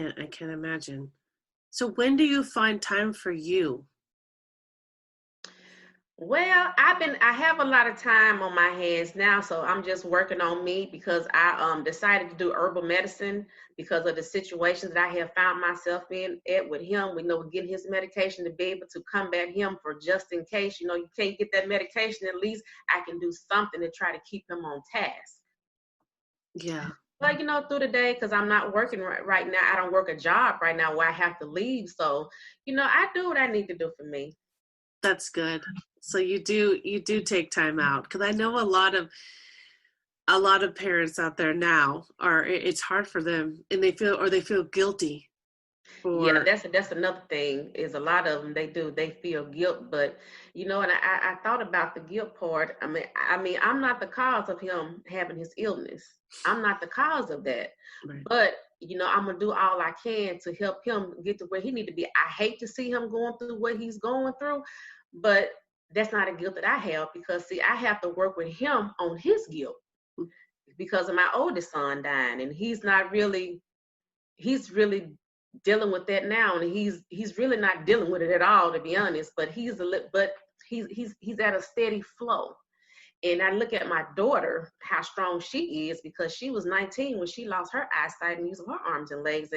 I can't imagine. So when do you find time for you? Well, I have a lot of time on my hands now, so I'm just working on me because I decided to do herbal medicine because of the situations that I have found myself in it with him. We know we're getting his medication to be able to combat him for just in case, you can't get that medication, at least I can do something to try to keep him on task. Yeah, But through the day, because I'm not working right now, I don't work a job right now where I have to leave. So, I do what I need to do for me. that's good. So you do take time out, because I know a lot of parents out there now it's hard for them, and they feel guilty Yeah, for. that's another thing is a lot of them they feel guilt, but and I thought about the guilt part. I mean I'm not the cause of him having his illness. I'm not the cause of that, Right. but I'm gonna do all I can to help him get to where he need to be. I hate to see him going through what he's going through, but that's not a guilt that I have because see I have to work with him on his guilt because of my oldest son dying, and he's really dealing with that now, and he's really not dealing with it at all, to be honest. But he's at a steady flow. And I look at my daughter, how strong she is, because she was 19 when she lost her eyesight and use of her arms and legs,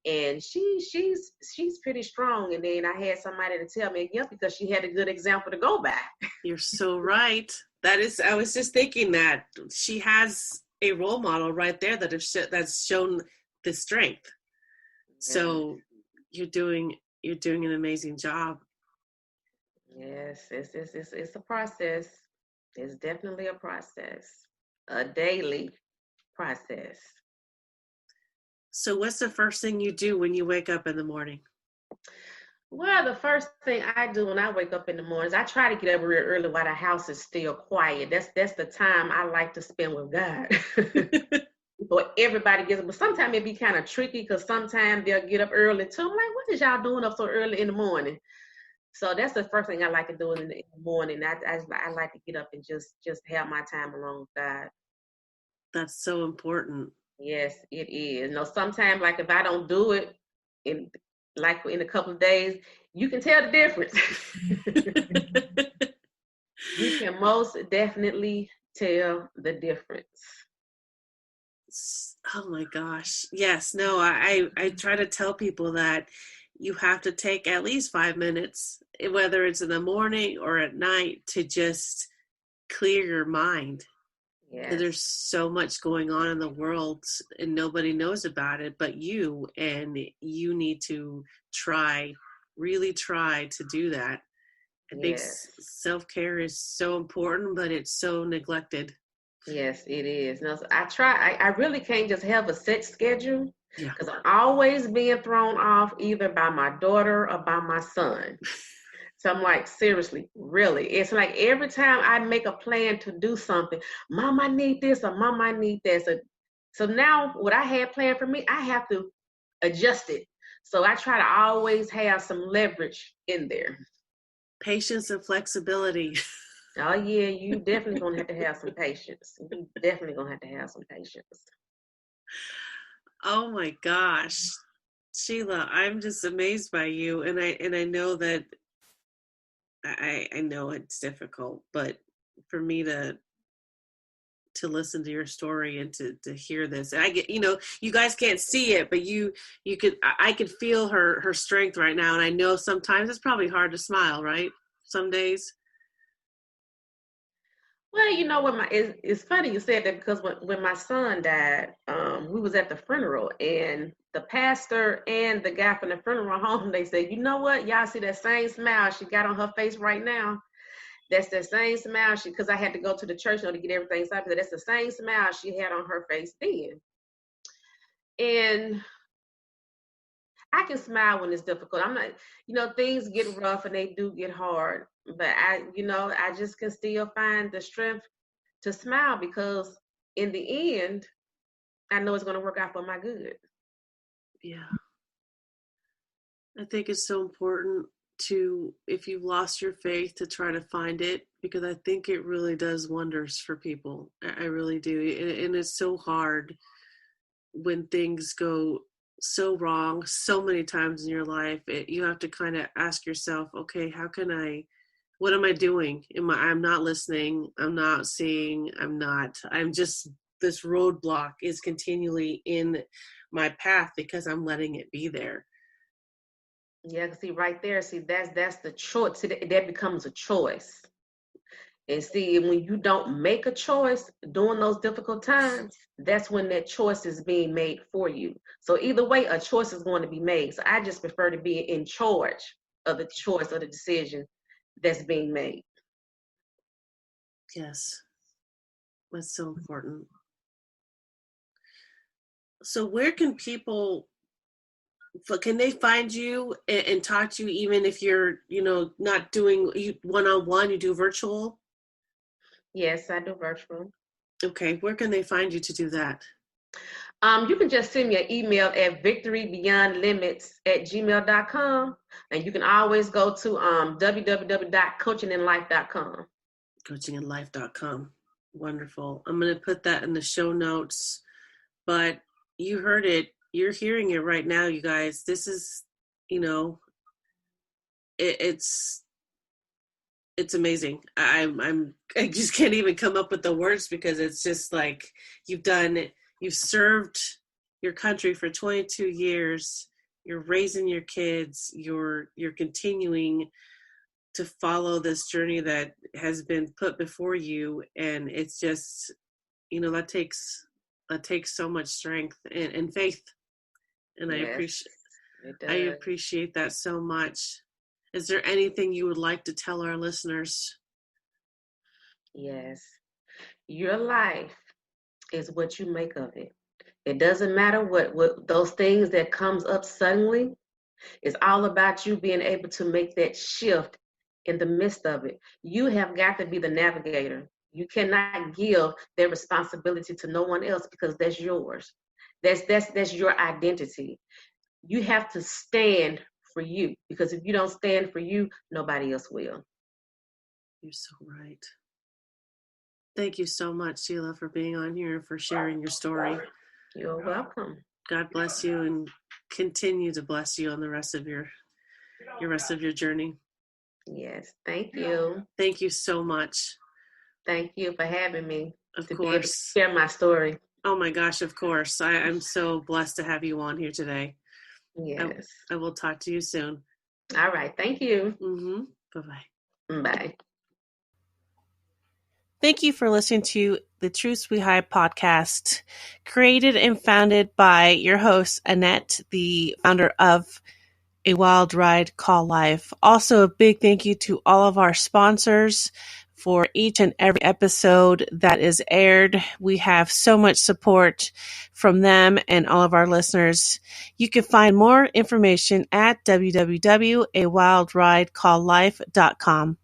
and she's pretty strong. And then I had somebody to tell me, yeah, because she had a good example to go by. You're so right. I was just thinking that she has a role model right there that's shown the strength. Yeah. So you're doing an amazing job. Yes, it's a process. It's definitely a process, a daily process. So what's the first thing you do when you wake up in the morning? Well, the first thing I do when I wake up in the mornings, I try to get up real early while the house is still quiet. That's the time I like to spend with God. Before everybody gets up. But sometimes it be kind of tricky because sometimes they'll get up early too. I'm like, what is y'all doing up so early in the morning? So that's the first thing I like to do in the morning. I like to get up and just have my time along with God. That's so important. Yes, it is. Sometimes like if I don't do it in a couple of days, you can tell the difference. You can most definitely tell the difference. Oh my gosh. Yes. No, I try to tell people that you have to take at least 5 minutes, whether it's in the morning or at night, to just clear your mind. Because Yes. there's so much going on in the world and nobody knows about it but you, and you need to really try to do that. I think Yes. self-care is so important, but it's so neglected. Yes, it is. No, so I try. I really can't just have a set schedule Yeah. because I'm always being thrown off either by my daughter or by my son. So I'm like, seriously, really? It's like every time I make a plan to do something, Mom, I need this, or Mom, I need that. So now what I had planned for me, I have to adjust it. So I try to always have some leverage in there. Patience and flexibility. Oh yeah, you definitely gonna have to have some patience. You definitely gonna have to have some patience. Oh my gosh. Sheila, I'm just amazed by you, and I know that I know it's difficult, but for me to listen to your story and to hear this, I get, you guys can't see it, but you could, I could feel her strength right now, and I know sometimes it's probably hard to smile, right? Some days. Well, it's funny you said that because when my son died, we was at the funeral, and the pastor and the guy from the funeral home, they said, you know what, y'all see that same smile she got on her face right now? That's the same smile because I had to go to the church to get everything set up. That's the same smile she had on her face then. And I can smile when it's difficult. I'm not, things get rough and they do get hard, but I just can still find the strength to smile because in the end, I know it's going to work out for my good. Yeah. I think it's so important to, if you've lost your faith, to try to find it, because I think it really does wonders for people. I really do. And it's so hard when things go so wrong so many times in your life. You have to kind of ask yourself, okay, what am I doing? I'm not listening. I'm not seeing. This roadblock is continually in my path because I'm letting it be there. Yeah, see right there, that's the choice. See, that becomes a choice. And see, when you don't make a choice during those difficult times, that's when that choice is being made for you. So either way, a choice is going to be made. So I just prefer to be in charge of the choice or the decision that's being made. Yes, that's so important. So where can they find you and talk to you, even if you're, not doing one-on-one, you do virtual? Yes, I do virtual. Okay, where can they find you to do that? You can just send me an email at victorybeyondlimits@gmail.com. And you can always go to www.coachinginlife.com. Coachinginlife.com. Wonderful. I'm going to put that in the show notes. But you heard it. You're hearing it right now, you guys. This is, it's amazing. I just can't even come up with the words because it's just like you've served your country for 22 years. You're raising your kids. You're continuing to follow this journey that has been put before you, and it's just, that takes so much strength and faith, and Yes, I appreciate that so much. Is there anything you would like to tell our listeners? Yes. Your life is what you make of it. It doesn't matter what those things that comes up suddenly. It's all about you being able to make that shift in the midst of it. You have got to be the navigator. You cannot give that responsibility to no one else because that's yours. That's your identity. You have to stand for you, because if you don't stand for you, nobody else will. You're so right. Thank you so much, Sheila, for being on here and for sharing your story. You're welcome. God bless you and continue to bless you on the rest of your journey. Yes, thank you. Thank you so much. Thank you for having me. Of to course. Be able to share my story. Oh my gosh, of course. I'm so blessed to have you on here today. Yes. I will talk to you soon. All right. Thank you. Mm-hmm. Bye-bye. Bye. Thank you for listening to the Truths We Hide podcast, created and founded by your host, Annette, the founder of A Wild Ride Call Life. Also, a big thank you to all of our sponsors for each and every episode that is aired. We have so much support from them and all of our listeners. You can find more information at www.awildridecalllife.com.